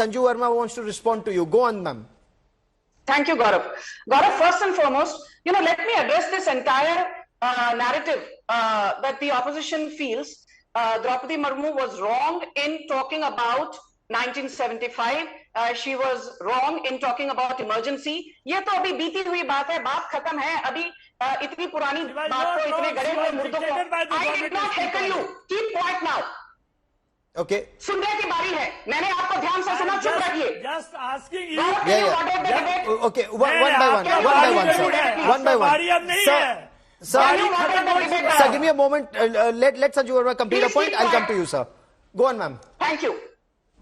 Sanju Verma wants to respond to you. Go on, ma'am. Thank you, Gaurav. Gaurav, first and foremost, let me address this entire narrative that the opposition feels. Draupadi Murmu was wrong in talking about 1975. She was wrong in talking about emergency. ये तो अभी बीती हुई बात है, बात खत्म है. अभी इतनी पुरानी बात को, इतने गड़े हुए मुर्दों को. I did not heckle you. Keep quiet now. Okay. सुनने की बारी है. मैंने आपको ध्यान से सुना, चुप रहिए. Just asking you. Okay. One by one, sir. One by one. Sir, give me a moment. Let Sanju Verma complete a point. I'll come to you, sir. Go on, ma'am. Thank you.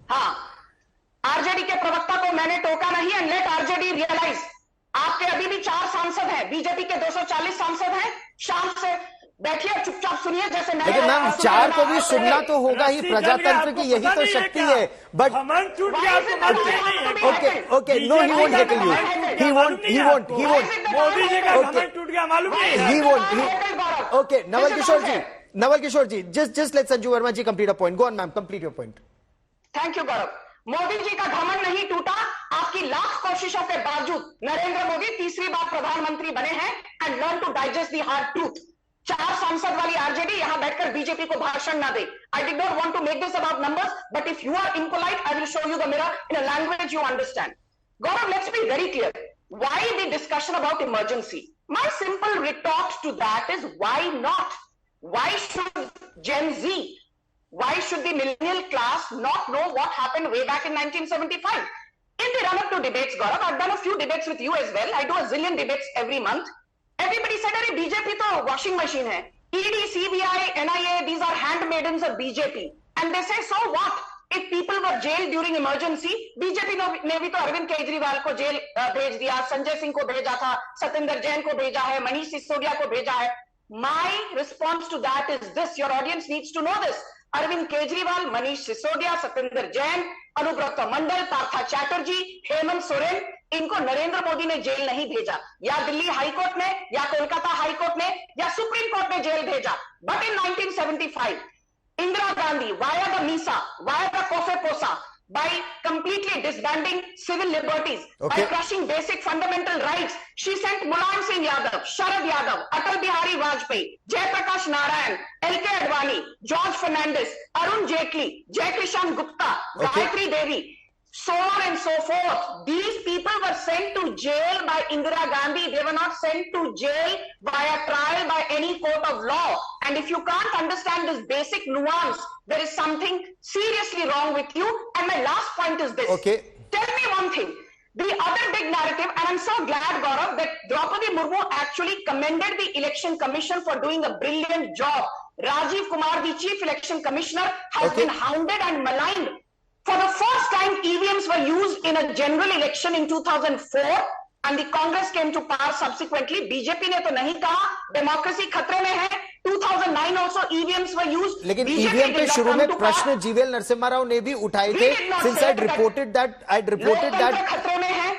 हाँ, RJD के प्रवक्ता को मैंने टोका नहीं. And let RJD realise, आपके अभी भी 4 सांसद हैं, बीजेपी के 240 सांसद हैं. शाम से बैठिए और चुपचाप सुनिए. जैसे लेकिन मैम 4 को भी सुनना तो होगा ही. प्रजातंत्र की यही तो शक्ति है. But okay, no, he won't heckle you. He won't. Modi ji का घमंड टूट गया, मालूम नहीं है. He won't. Okay, Naval Kishore ji, just let Sanju Verma ji complete a point. Go on, ma'am, complete your point. Thank you Gaurav. Modi ji का घमंड नहीं टूटा. आपकी लाख कोशिशों के बावजूद नरेंद्र मोदी तीसरी बार प्रधानमंत्री बने हैं. And learn to digest the hard truth. 4 सांसद वाली आरजेडी यहां बैठकर बीजेपी को भाषण ना दे. I did not want to make this about numbers, but if you are impolite, I will show you the mirror in a language you understand. Gaurav, let's be very clear. Why the discussion about emergency? My simple retort to that is, why not? Why should Gen Z, why should the millennial class not know what happened way back in 1975? In the run-up to debates, Gaurav, I've done a few debates with you as well. I do a zillion debates every month. Everybody said, "Arey, BJP to washing machine hai. ED, CBI, NIA, these are handmaidens of BJP." And they say, so what? If people were jailed during emergency, BJP ने भी तो अरविंद केजरीवाल को jail भेज दिया, संजय सिंह को भेजा था, सत्येंद्र जैन को भेजा है, मनीष सिसोदिया को भेजा है. My response to that is this. Your audience needs to know this. Arvind Kejriwal, Manish Sisodia, Satyendra Jain, Anubrata मंडल, पार्था चैटर्जी, हेमंत सोरेन, इनको नरेंद्र मोदी ने जेल नहीं भेजा. या दिल्ली हाईकोर्ट ने, या कोलकाता हाईकोर्ट ने, या सुप्रीम कोर्ट ने जेल भेजा. But in 1975, Indira Gandhi, via the MISA, via the COFEPOSA, by completely disbanding civil liberties, by crushing basic fundamental rights, she sent Mulayam Singh Yadav, Sharad Yadav, Atal Bihari Vajpayee, Jayaprakash Narayan, L.K. Advani, George Fernandes, Arun Jaitley, Jaykrishan Gupta, Gayatri Devi, so on and so forth. These people were sent to jail by Indira Gandhi. They were not sent to jail via trial by any court of law. And if you can't understand this basic nuance, there is something seriously wrong with you. And my last point is this. Tell me one thing. The other big narrative, and I'm so glad, Gaurav, that Draupadi Murmu actually commended the Election Commission for doing a brilliant job. Rajiv Kumar, the Chief Election Commissioner, has been hounded and maligned. For the first time, EVMs were used in a general election in 2004, and the Congress came to power subsequently. BJP ने तो नहीं कहा, democracy खतरे में है. 2009 also EVMs were used. लेकिन EVM पे शुरू में प्रश्न जीवीएल नरसिम्हा राव ने भी उठाए थे. Since I'd reported that. खतरे में है.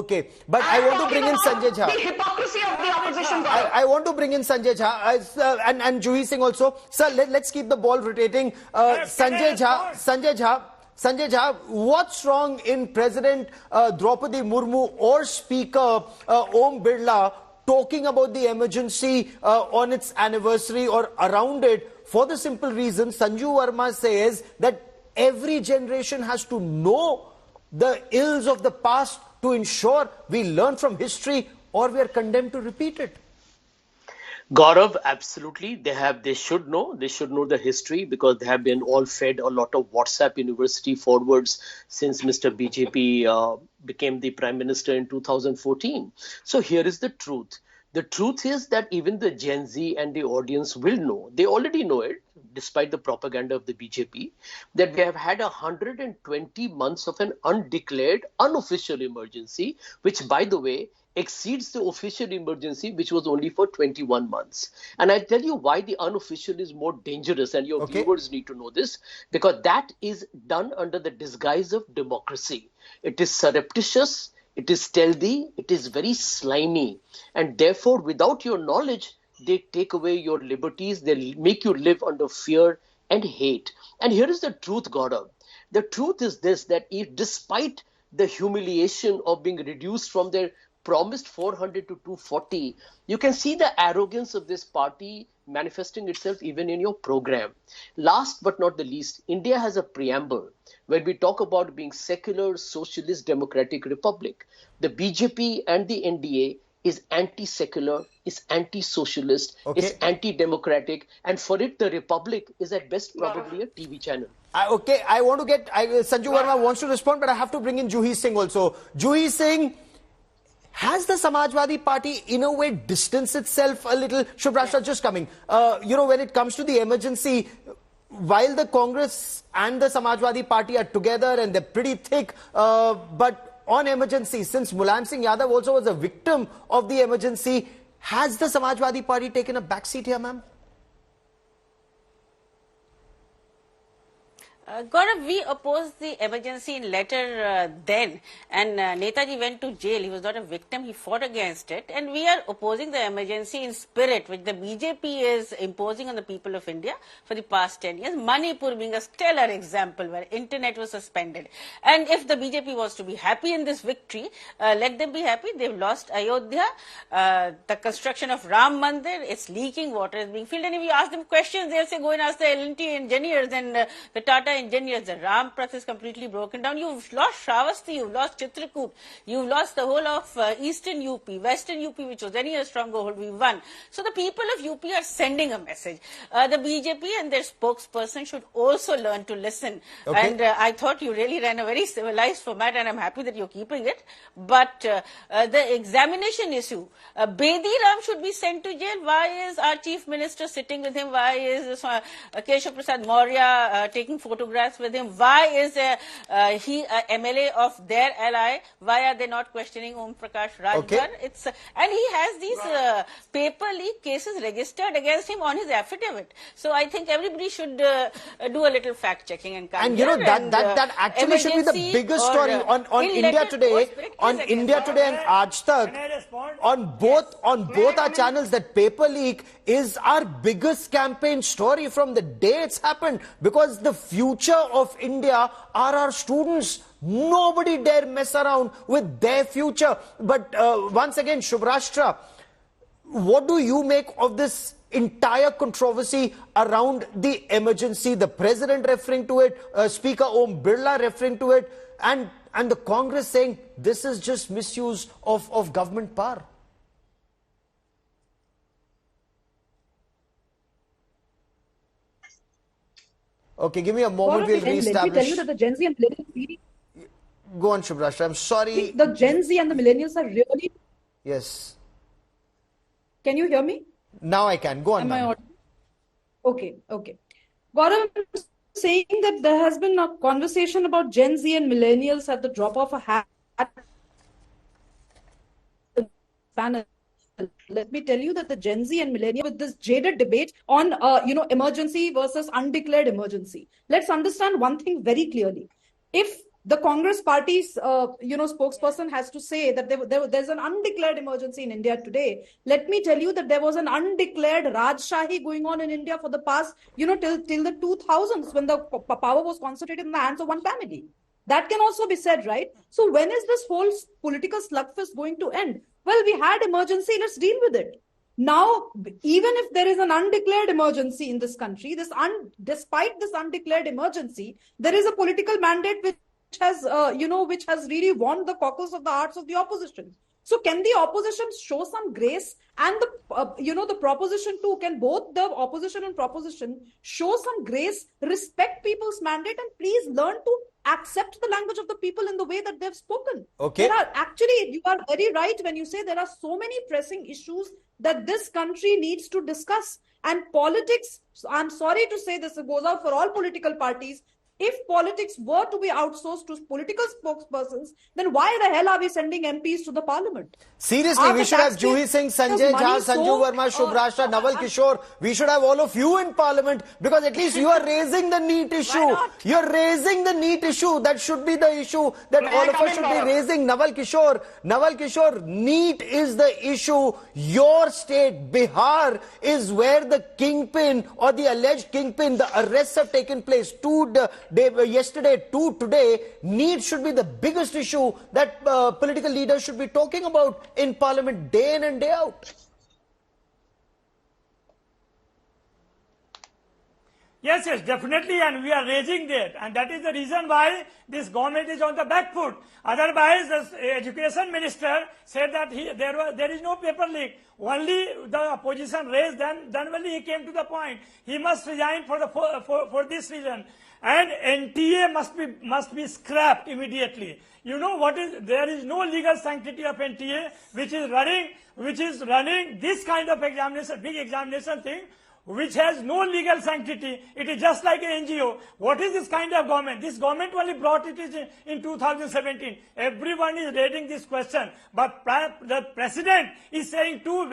Okay, but I want to bring in Sanjay Jha. The hypocrisy of the opposition. I want to bring in Sanjay Jha and Juhi Singh also. Sir, let's keep the ball rotating. Sanjay Jha, what's wrong in President Draupadi Murmu or Speaker Om Birla talking about the emergency on its anniversary or around it, for the simple reason Sanju Verma says that every generation has to know the ills of the past to ensure we learn from history, or we are condemned to repeat it? Gaurav, absolutely. They should know the history, because they have been all fed a lot of WhatsApp University forwards since Mr. BJP became the Prime Minister in 2014. So here is the truth. The truth is that even the Gen Z and the audience will know. They already know it, despite the propaganda of the BJP, that we have had 120 months of an undeclared, unofficial emergency, which, by the way, exceeds the official emergency, which was only for 21 months. And I'll tell you why the unofficial is more dangerous, and your viewers need to know this, because that is done under the disguise of democracy. It is surreptitious, it is stealthy, it is very slimy, and therefore, without your knowledge, they take away your liberties, they make you live under fear and hate. And here is the truth, Gaurav, The truth is this, that if despite the humiliation of being reduced from their promised 400 to 240, you can see the arrogance of this party manifesting itself even in your program. Last but not the least, India has a preamble where we talk about being secular, socialist, democratic republic. The BJP and the NDA is anti-secular, is anti-socialist, is anti-democratic, and for it, the republic is at best probably a TV channel. Okay, I want to get, Sanju Verma wants to respond, but I have to bring in Juhi Singh also. Juhi Singh, has the Samajwadi Party in a way distanced itself a little? Shubhrashtra, just coming. When it comes to the emergency, while the Congress and the Samajwadi Party are together and they're pretty thick, but on emergency, since Mulayam Singh Yadav also was a victim of the emergency, has the Samajwadi Party taken a backseat here, ma'am? Gaurav, we opposed the emergency in letter then, and Netaji went to jail. He was not a victim, he fought against it, and we are opposing the emergency in spirit, which the BJP is imposing on the people of India for the past 10 years. Manipur being a stellar example where internet was suspended. And if the BJP was to be happy in this victory, let them be happy. They've lost Ayodhya, the construction of Ram Mandir, it's leaking, water is being filled, and if you ask them questions, they'll say, go and ask the L&T engineers and the Tata engineers. The Ram Path is completely broken down. You've lost Shravasti, you've lost Chitrakoot, you've lost the whole of eastern UP, western UP, which was any stronghold. We won. So the people of UP are sending a message. The BJP and their spokesperson should also learn to listen. And I thought you really ran a very civilized format, and I'm happy that you're keeping it. But the examination issue, Bedi Ram should be sent to jail. Why is our chief minister sitting with him? Why is Keshav Prasad Maurya taking photographs with him? Why is he a MLA of their ally? Why are they not questioning Om Prakash Rajbhar? And he has these paper leak cases registered against him on his affidavit. So I think everybody should do a little fact checking and come. And that actually should be the biggest story on India Today, on India Today and Aaj Tak, on both our channels. That paper leak is our biggest campaign story from the day it's happened, because the future of India are our students. Nobody dare mess around with their future. But once again, Shubhrashtra, what do you make of this entire controversy around the emergency? The president referring to it, Speaker Om Birla referring to it, and the Congress saying this is just misuse of government power. Okay, give me a moment, we'll reestablish. Let me tell you that the Gen Z and millennials... Go on, Shubhrashtra, I'm sorry. The Gen Z and the millennials are really... Yes. Can you hear me? Now I can. Go on. Am I audible? Okay. Gaurav, I'm saying that there has been a conversation about Gen Z and millennials at the drop of a hat. Let me tell you that the Gen Z and millennials, with this jaded debate on, emergency versus undeclared emergency. Let's understand one thing very clearly. If the Congress party's, spokesperson has to say that there's an undeclared emergency in India today, let me tell you that there was an undeclared Rajshahi going on in India for the past, till the 2000s, when the power was concentrated in the hands of one family. That can also be said, right? So when is this whole political slugfest going to end? Well, we had emergency, let's deal with it. Now, even if there is an undeclared emergency in this country, despite this undeclared emergency, there is a political mandate which has really won the caucus of the hearts of the opposition. So can the opposition show some grace, and the proposition too, can both the opposition and proposition show some grace, respect people's mandate, and please learn to accept the language of the people in the way that they've spoken. Okay. You are very right when you say there are so many pressing issues that this country needs to discuss. And politics, I'm sorry to say this, it goes out for all political parties. If politics were to be outsourced to political spokespersons, then why the hell are we sending MPs to the parliament? Seriously, we should have Juhi Singh, Sanjay Jha, Sanju Verma, Shubhrashtra, Naval Kishore. We should have all of you in parliament, because at least you are raising the NEET issue. You're raising the NEET issue. That should be the issue that all of us should be raising. Naval Kishore, NEET is the issue. Your state, Bihar, is where the kingpin or the alleged kingpin, the arrests have taken place. Two yesterday to today, NEET should be the biggest issue that political leaders should be talking about in Parliament day in and day out. Yes, definitely, and we are raising that, and that is the reason why this government is on the back foot. Otherwise, the education minister said that there is no paper leak. Only the opposition raised, then only he came to the point. He must resign for this reason, and NTA must be scrapped immediately. You know what is? There is no legal sanctity of NTA which is running this kind of examination, big examination thing, which has no legal sanctity. It is just like an NGO. What is this kind of government? This government only brought it in 2017. Everyone is raising this question. But the president is saying two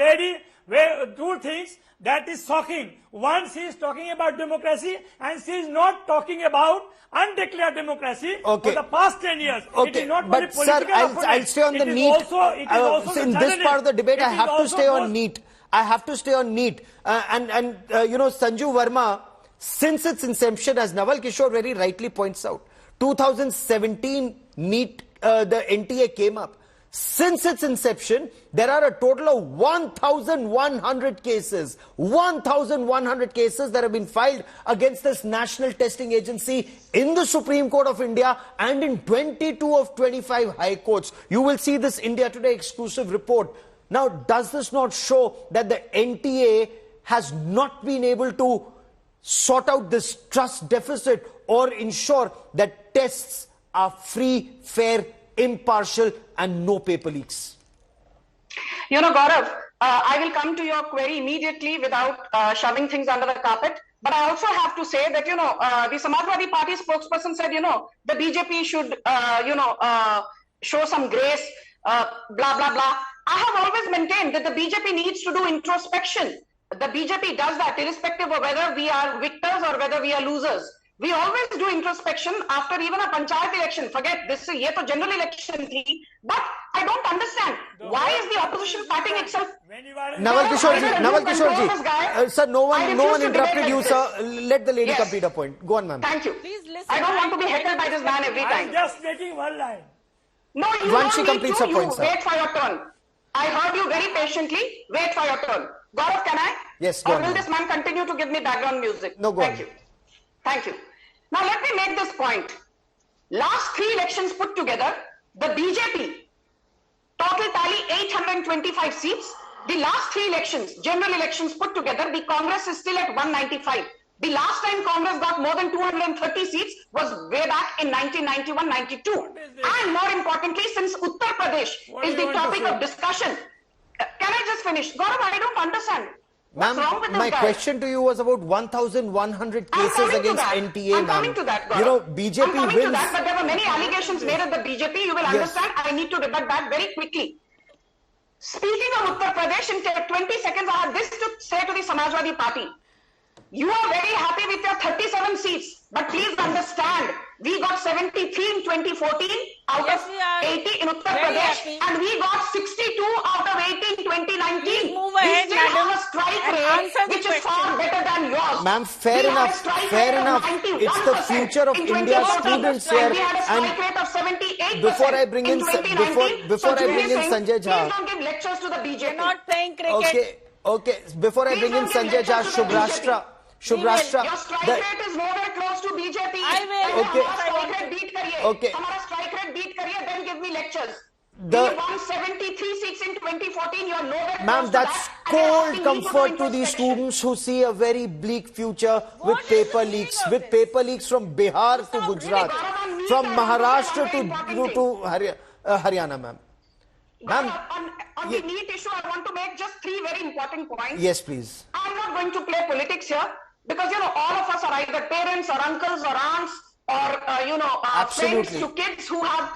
things that is shocking. One, she is talking about democracy, and she is not talking about undeclared democracy for the past 10 years. It is not but very sir, political. I'll stay on the NEET. In this part of the debate, I have to stay on NEET. I have to stay on NEET. You know, Sanju Verma, since its inception, as Naval Kishore very rightly points out, 2017 NEET, the NTA came up. Since its inception, there are a total of 1,100 cases. 1,100 cases that have been filed against this National Testing Agency in the Supreme Court of India and in 22 of 25 high courts. You will see this India Today exclusive report. Now, does this not show that the NTA has not been able to sort out this trust deficit or ensure that tests are free, fair, impartial and no paper leaks? You know, Gaurav, I will come to your query immediately without shoving things under the carpet. But I also have to say that, you know, the Samajwadi Party spokesperson said, you know, the BJP should, show some grace, blah, blah, blah. I have always maintained that the BJP needs to do introspection. The BJP does that irrespective of whether we are victors or whether we are losers. We always do introspection after even a panchayat election. Forget this, ye to general election thi. But I don't understand why is the opposition fighting itself. Naval Kishore ji, sir, no one interrupted you, sir. Let the lady complete her point. Go on, ma'am. Thank you. Please listen. I don't want to be heckled by this man every time. I'm just making one line. No, you Once she don't completes need her to. point, sir. Wait for your turn. I heard you very patiently. Wait for your turn. Gaurav, can I? Yes, go Or on, will ma'am. this man continue to give me background music? No, go Thank on. you. Thank you. Now let me make this point. Last 3 elections put together, the BJP total tally 825 seats. The last 3 elections, general elections put together, the Congress is still at 195. The last time Congress got more than 230 seats was way back in 1991-92. And more importantly, since Uttar Pradesh is the topic of discussion, can I just finish? Gaurav, I don't understand. What's wrong with Ma'am, this my guy? question to you was about 1,100 cases against NTA, I'm coming to that, Gaurav. You know, BJP I'm coming wins. to that, but there were many allegations made at the BJP. You will understand. I need to rebut that very quickly. Speaking of Uttar Pradesh, in 20 seconds, I have this to say to the Samajwadi Party. You are very happy with your 37 seats, but please understand, we got 73 in 2014 out of 80 in Uttar Pradesh, and we got 62 out of 80 in 2019. Please move We ahead, still madam, have a strike and rate answer the which is far question. better than yours. Ma'am, fair We had a enough, strike fair rate of enough. 91% It's the future of in India's 2014. students here. We had a strike And rate of 78% before I bring in, in 2019. before I bring in Singh, Sanjay Jha. please don't give lectures to the BJP. We're not playing cricket. Okay. Before I bring in Please don't Sanjay give Jha, lectures to the BJP. Shubhrashtra. Your strike rate is nowhere close to BJP. I will. Okay. हमारा strike rate beat करिए. Okay. हमारा strike rate beat करिए, then give me lectures. The- We won 73 seats in 2014. You are nowhere close Ma'am, to that's that. And you're cold asking me to do comfort to these introspection. students who see a very bleak future with What is paper the meaning leaks, of with this? paper leaks from Bihar to Stop Gujarat, really. from Gaurav, Maharashtra very important to Haryana, ma'am. Ma'am, On the NEET issue, I want to make just 3 very important points. yes, please. I'm not going to play politics here because, you know, all of us are either parents or uncles or aunts or, Absolutely. friends to kids who have,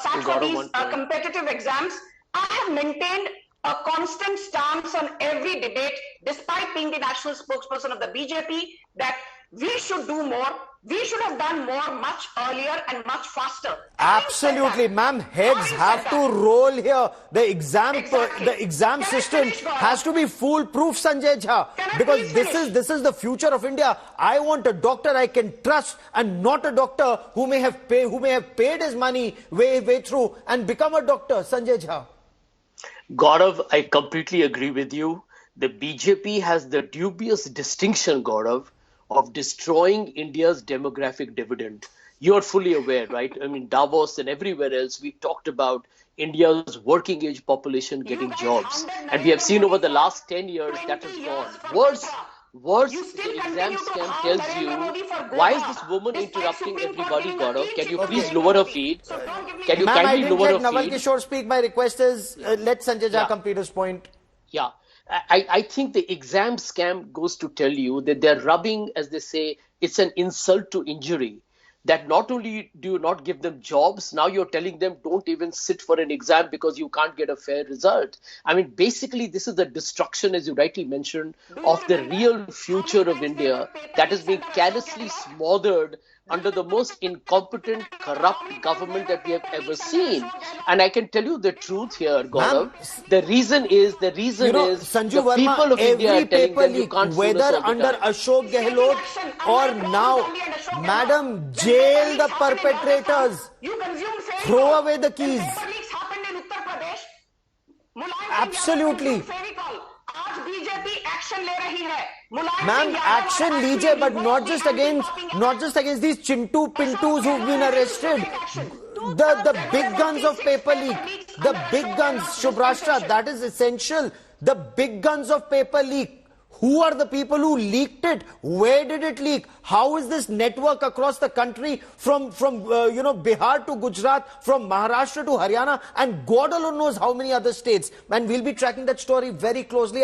sat for these competitive exams. I have maintained a constant stance on every debate, despite being the national spokesperson of the BJP, that we should do more. We should have done more much earlier and much faster. Absolutely, ma'am. Heads have to roll here. The exam system has to be foolproof, Sanjay Jha, because this is the future of India. I want a doctor I can trust, and not a doctor who may have paid his money way through and become a doctor. Sanjay Jha. Gaurav, I completely agree with you. The BJP has the dubious distinction, Gaurav, of destroying India's demographic dividend. You're fully aware, right? I mean, Davos and everywhere else, we talked about India's working age population getting jobs. And we have seen over the last 10 years that has gone. Worse, the exam scam tells you, why is this woman interrupting everybody, Gaurav? Can you please lower her feed? Can you kindly lower her feed? Nawal Kishore speak. My request is, let Sanjay Jha complete his point. Yeah. I think the exam scam goes to tell you that they're rubbing, as they say, it's an insult to injury. That not only do you not give them jobs, now you're telling them don't even sit for an exam because you can't get a fair result. I mean, basically, this is the destruction, as you rightly mentioned, of the real future of India that is being carelessly smothered under the most incompetent, corrupt government that we have ever seen. And I can tell you the truth here, Gaurav. The reason is Sanju the Verma, people of India are every telling paper them you leak, can't fool whether us all the under time. Ashok Gehlot or now, madam, jail the perpetrators. Throw away the keys. Absolutely. Ma'am, action लीजिए, but not just against these Chintu Pintus who've been arrested. The big guns of paper leak, the big guns, Shubhrashtra, that is essential. The big guns of paper leak. Who are the people who leaked it? Where did it leak? How is this network across the country from Bihar to Gujarat, from Maharashtra to Haryana, and God alone knows how many other states? And we'll be tracking that story very closely.